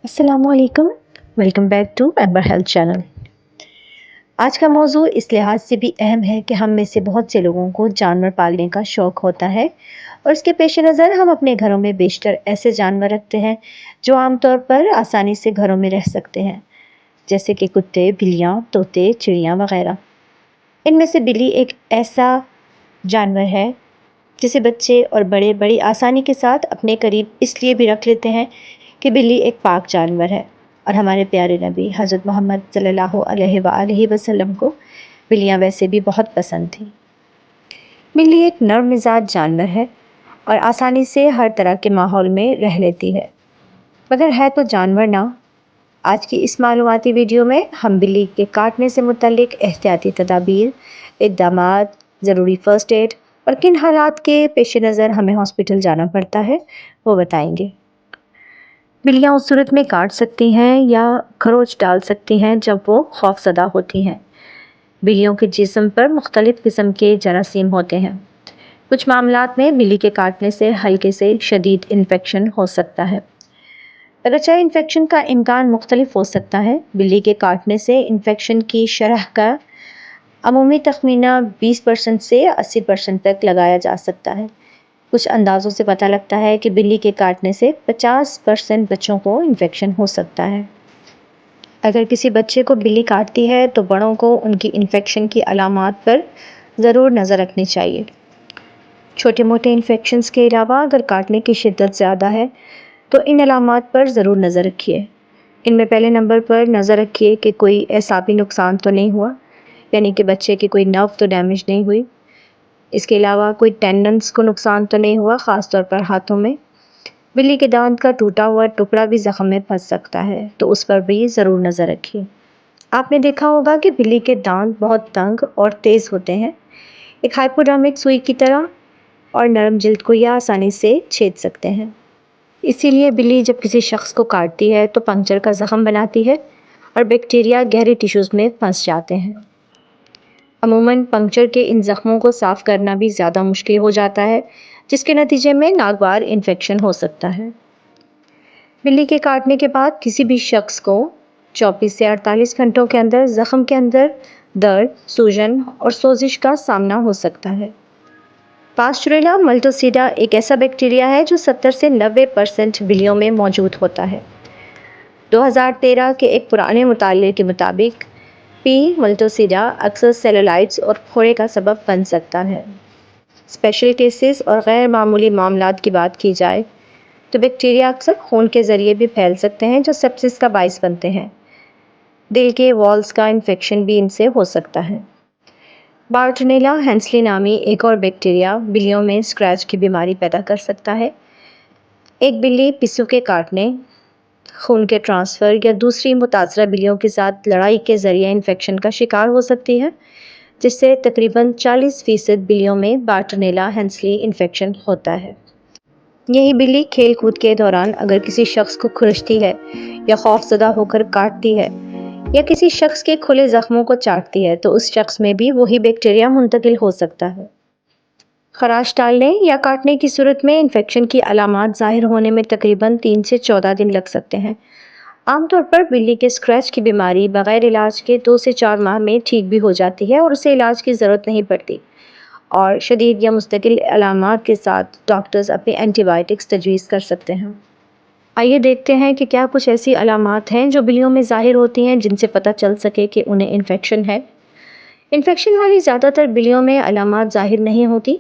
السلام علیکم، welcome back to Amber health channel. آج کا موضوع اس لحاظ سے بھی اہم ہے کہ ہم میں سے بہت سے لوگوں کو جانور پالنے کا شوق ہوتا ہے اور اس کے پیش نظر ہم اپنے گھروں میں بیشتر ایسے جانور رکھتے ہیں جو عام طور پر آسانی سے گھروں میں رہ سکتے ہیں، جیسے کہ کتے، بلیاں، طوطے، چڑیاں وغیرہ۔ ان میں سے بلی ایک ایسا جانور ہے جسے بچے اور بڑے بڑی آسانی کے ساتھ اپنے قریب اس لیے بھی رکھ لیتے ہیں کہ بلی ایک پاک جانور ہے، اور ہمارے پیارے نبی حضرت محمد صلی اللہ علیہ وآلہ وسلم کو بلیاں ویسے بھی بہت پسند تھیں۔ بلی ایک نرم مزاج جانور ہے اور آسانی سے ہر طرح کے ماحول میں رہ لیتی ہے، مگر ہے تو جانور نہ۔ آج کی اس معلوماتی ویڈیو میں ہم بلی کے کاٹنے سے متعلق احتیاطی تدابیر، اقدامات، ضروری فرسٹ ایڈ اور کن حالات کے پیش نظر ہمیں ہاسپٹل جانا پڑتا ہے وہ بتائیں گے۔ بلیاں اس صورت میں کاٹ سکتی ہیں یا خروچ ڈال سکتی ہیں جب وہ خوف زدہ ہوتی ہیں۔ بلیوں کے جسم پر مختلف قسم کے جراثیم ہوتے ہیں۔ کچھ معاملات میں بلی کے کاٹنے سے ہلکے سے شدید انفیکشن ہو سکتا ہے۔ اگرچہ انفیکشن کا امکان مختلف ہو سکتا ہے، بلی کے کاٹنے سے انفیکشن کی شرح کا عمومی تخمینہ 20% سے 80% تک لگایا جا سکتا ہے۔ کچھ اندازوں سے پتہ لگتا ہے کہ بلی کے کاٹنے سے 50% بچوں کو انفیکشن ہو سکتا ہے۔ اگر کسی بچے کو بلی کاٹتی ہے تو بڑوں کو ان کی انفیکشن کی علامات پر ضرور نظر رکھنی چاہیے۔ چھوٹے موٹے انفیکشنز کے علاوہ اگر کاٹنے کی شدت زیادہ ہے تو ان علامات پر ضرور نظر رکھیے۔ ان میں پہلے نمبر پر نظر رکھیے کہ کوئی اعصابی نقصان تو نہیں ہوا، یعنی کہ بچے کی کوئی نرو تو ڈیمیج نہیں ہوئی۔ اس کے علاوہ کوئی ٹینڈنس کو نقصان تو نہیں ہوا، خاص طور پر ہاتھوں میں۔ بلی کے دانت کا ٹوٹا ہوا ٹکڑا بھی زخم میں پھنس سکتا ہے، تو اس پر بھی ضرور نظر رکھیے۔ آپ نے دیکھا ہوگا کہ بلی کے دانت بہت تنگ اور تیز ہوتے ہیں، ایک ہائپوڈرمک سوئی کی طرح، اور نرم جلد کو یہ آسانی سے چھید سکتے ہیں۔ اسی لیے بلی جب کسی شخص کو کاٹتی ہے تو پنکچر کا زخم بناتی ہے اور بیکٹیریا گہرے ٹیشوز میں پھنس جاتے ہیں۔ عموماً پنکچر کے ان زخموں کو صاف کرنا بھی زیادہ مشکل ہو جاتا ہے، جس کے نتیجے میں ناگوار انفیکشن ہو سکتا ہے۔ بلی کے کاٹنے کے بعد کسی بھی شخص کو 24 سے 48 گھنٹوں کے اندر زخم کے اندر درد، سوجن اور سوزش کا سامنا ہو سکتا ہے۔ پاسچوریلا ملٹوسیڈا ایک ایسا بیکٹیریا ہے جو 70 سے 90% بلیوں میں موجود ہوتا ہے۔ 2013 کے ایک پرانے مطالعے کے مطابق پی ملٹوسیڈا اکثر سیلولائٹس اور پھوڑے کا سبب بن سکتا ہے۔ اسپیشل کیسز اور غیر معمولی معاملات کی بات کی جائے تو بیکٹیریا اکثر خون کے ذریعے بھی پھیل سکتے ہیں، جو سیپسس کا باعث بنتے ہیں۔ دل کے والز کا انفیکشن بھی ان سے ہو سکتا ہے۔ بارٹونیلا ہینسلی نامی ایک اور بیکٹیریا بلیوں میں اسکریچ کی بیماری پیدا کر سکتا ہے۔ ایک بلی پسو کے کاٹنے، خون کے ٹرانسفر یا دوسری متاثرہ بلیوں کے ساتھ لڑائی کے ذریعے انفیکشن کا شکار ہو سکتی ہے، جس سے تقریباً 40% بلیوں میں بارٹونیلا ہینسلی انفیکشن ہوتا ہے۔ یہی بلی کھیل کود کے دوران اگر کسی شخص کو کھرچتی ہے یا خوف زدہ ہو کر کاٹتی ہے یا کسی شخص کے کھلے زخموں کو چاٹتی ہے تو اس شخص میں بھی وہی بیکٹیریا منتقل ہو سکتا ہے۔ خراش ڈالنے یا کاٹنے کی صورت میں انفیکشن کی علامات ظاہر ہونے میں تقریباً 3 سے 14 دن لگ سکتے ہیں۔ عام طور پر بلی کے اسکریچ کی بیماری بغیر علاج کے 2 سے 4 ماہ میں ٹھیک بھی ہو جاتی ہے اور اسے علاج کی ضرورت نہیں پڑتی، اور شدید یا مستقل علامات کے ساتھ ڈاکٹرز اپنے اینٹی بائیوٹکس تجویز کر سکتے ہیں۔ آئیے دیکھتے ہیں کہ کیا کچھ ایسی علامات ہیں جو بلیوں میں ظاہر ہوتی ہیں جن سے پتہ چل سکے کہ انہیں انفیکشن ہے۔ انفیکشن والی زیادہ تر بلیوں میں علامات ظاہر نہیں ہوتی،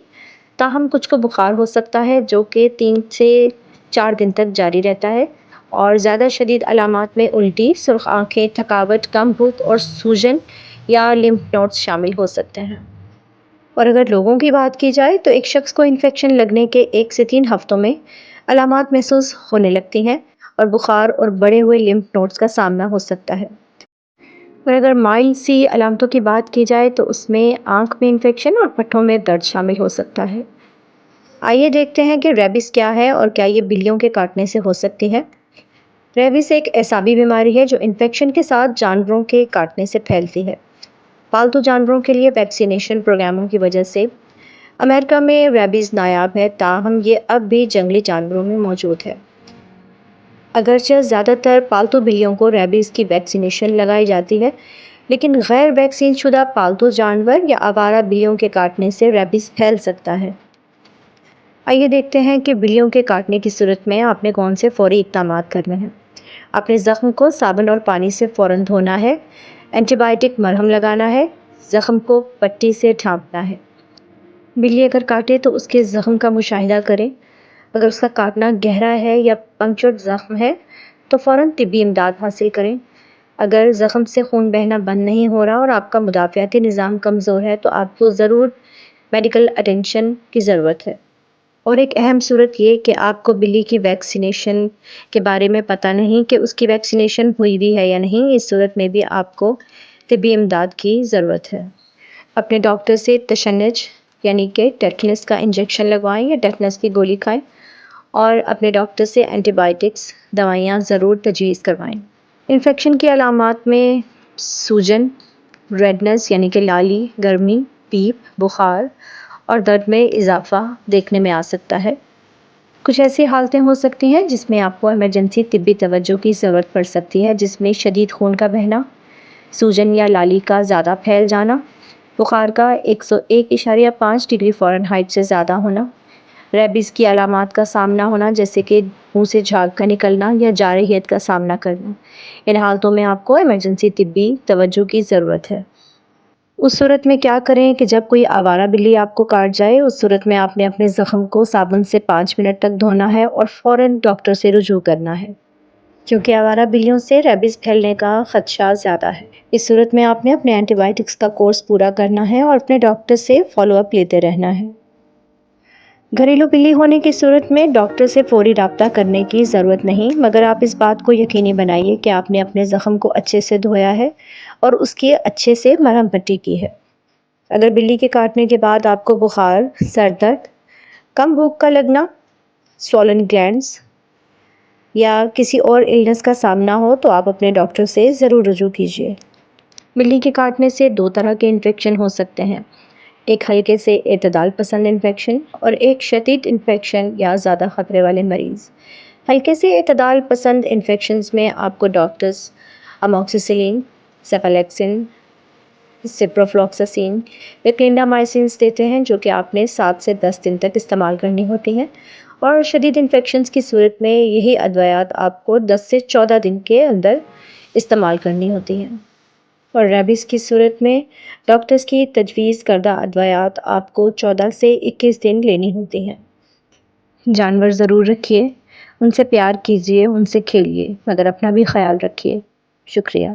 تاہم کچھ کو بخار ہو سکتا ہے جو کہ 3 سے 4 دن تک جاری رہتا ہے، اور زیادہ شدید علامات میں الٹی، سرخ آنکھیں، تھکاوٹ، کم بھوک اور سوجن یا لمف نوڈز شامل ہو سکتے ہیں۔ اور اگر لوگوں کی بات کی جائے تو ایک شخص کو انفیکشن لگنے کے 1 سے 3 ہفتوں میں علامات محسوس ہونے لگتی ہیں اور بخار اور بڑھے ہوئے لمف نوڈز کا سامنا ہو سکتا ہے۔ اور اگر مائلڈ سی علامتوں کی بات کی جائے تو اس میں آنکھ میں انفیکشن اور پٹھوں میں درد شامل ہو سکتا ہے۔ آئیے دیکھتے ہیں کہ ریبس کیا ہے اور کیا یہ بلیوں کے کاٹنے سے ہو سکتی ہے۔ ریبس ایک اعصابی بیماری ہے جو انفیکشن کے ساتھ جانوروں کے کاٹنے سے پھیلتی ہے۔ پالتو جانوروں کے لیے ویکسینیشن پروگراموں کی وجہ سے امریکہ میں ریبس نایاب ہے، تاہم یہ اب بھی جنگلی جانوروں میں موجود ہے۔ اگرچہ زیادہ تر پالتو بلیوں کو ریبیز کی ویکسینیشن لگائی جاتی ہے، لیکن غیر ویکسین شدہ پالتو جانور یا آوارہ بلیوں کے کاٹنے سے ریبیز پھیل سکتا ہے۔ آئیے دیکھتے ہیں کہ بلیوں کے کاٹنے کی صورت میں آپ نے کون سے فوری اقدامات کرنے ہیں۔ اپنے زخم کو صابن اور پانی سے فوراً دھونا ہے، اینٹی بائیوٹک مرہم لگانا ہے، زخم کو پٹی سے ڈھانپنا ہے۔ بلی اگر کاٹے تو اس کے زخم کا مشاہدہ کریں۔ اگر اس کا کاٹنا گہرا ہے یا پنکچرڈ زخم ہے تو فوراً طبی امداد حاصل کریں۔ اگر زخم سے خون بہنا بند نہیں ہو رہا اور آپ کا مدافعتی نظام کمزور ہے تو آپ کو ضرور میڈیکل اٹینشن کی ضرورت ہے۔ اور ایک اہم صورت یہ کہ آپ کو بلی کی ویکسینیشن کے بارے میں پتہ نہیں کہ اس کی ویکسینیشن ہوئی بھی ہے یا نہیں، اس صورت میں بھی آپ کو طبی امداد کی ضرورت ہے۔ اپنے ڈاکٹر سے تشنج یعنی کہ ٹیٹنس کا انجیکشن لگوائیں یا ٹیٹنس کی گولی کھائیں، اور اپنے ڈاکٹر سے اینٹی بائیوٹکس دوائیاں ضرور تجویز کروائیں۔ انفیکشن کی علامات میں سوجن، ریڈنس یعنی کہ لالی، گرمی، پیپ، بخار اور درد میں اضافہ دیکھنے میں آ سکتا ہے۔ کچھ ایسی حالتیں ہو سکتی ہیں جس میں آپ کو ایمرجنسی طبی توجہ کی ضرورت پڑ سکتی ہے، جس میں شدید خون کا بہنا، سوجن یا لالی کا زیادہ پھیل جانا، بخار کا 101.5 ڈگری فارنہائٹ سے زیادہ ہونا، ریبیز کی علامات کا سامنا ہونا جیسے کہ منہ سے جھاگ کا نکلنا یا جارحیت کا سامنا کرنا۔ ان حالتوں میں آپ کو ایمرجنسی طبی توجہ کی ضرورت ہے۔ اس صورت میں کیا کریں کہ جب کوئی آوارہ بلی آپ کو کاٹ جائے، اس صورت میں آپ نے اپنے زخم کو صابن سے 5 منٹ تک دھونا ہے اور فوراً ڈاکٹر سے رجوع کرنا ہے، کیونکہ آوارہ بلیوں سے ریبیز پھیلنے کا خدشہ زیادہ ہے۔ اس صورت میں آپ نے اپنے اینٹی بائیوٹکس کا کورس پورا کرنا ہے اور اپنے ڈاکٹر سے فالو اپ لیتے رہنا ہے۔ گھریلو بلی ہونے کی صورت میں ڈاکٹر سے فوری رابطہ کرنے کی ضرورت نہیں، مگر آپ اس بات کو یقینی بنائیے کہ آپ نے اپنے زخم کو اچھے سے دھویا ہے اور اس کی اچھے سے مرہم پٹی کی ہے۔ اگر بلی کے کاٹنے کے بعد آپ کو بخار، سر درد، کم بھوک کا لگنا، سوالن گلینڈز یا کسی اور النس کا سامنا ہو تو آپ اپنے ڈاکٹر سے ضرور رجوع کیجیے۔ بلی کے کاٹنے سے 2 طرح کے انفیکشن ہو سکتے ہیں، ایک ہلکے سے اعتدال پسند انفیکشن اور ایک شدید انفیکشن یا زیادہ خطرے والے مریض۔ ہلکے سے اعتدال پسند انفیکشنز میں آپ کو ڈاکٹرز اموکسیسلین، سیفالیکسن، سپروفلوکساسین یا کلینڈامائسینز دیتے ہیں، جو کہ آپ نے 7 سے 10 دن تک استعمال کرنی ہوتی ہیں، اور شدید انفیکشنز کی صورت میں یہی ادویات آپ کو 10 سے 14 دن کے اندر استعمال کرنی ہوتی ہیں۔ اور ریبیز کی صورت میں ڈاکٹرز کی تجویز کردہ ادویات آپ کو 14 سے 21 دن لینی ہوتی ہیں۔ جانور ضرور رکھیے، ان سے پیار کیجیے، ان سے کھیلیے، مگر اپنا بھی خیال رکھیے۔ شکریہ۔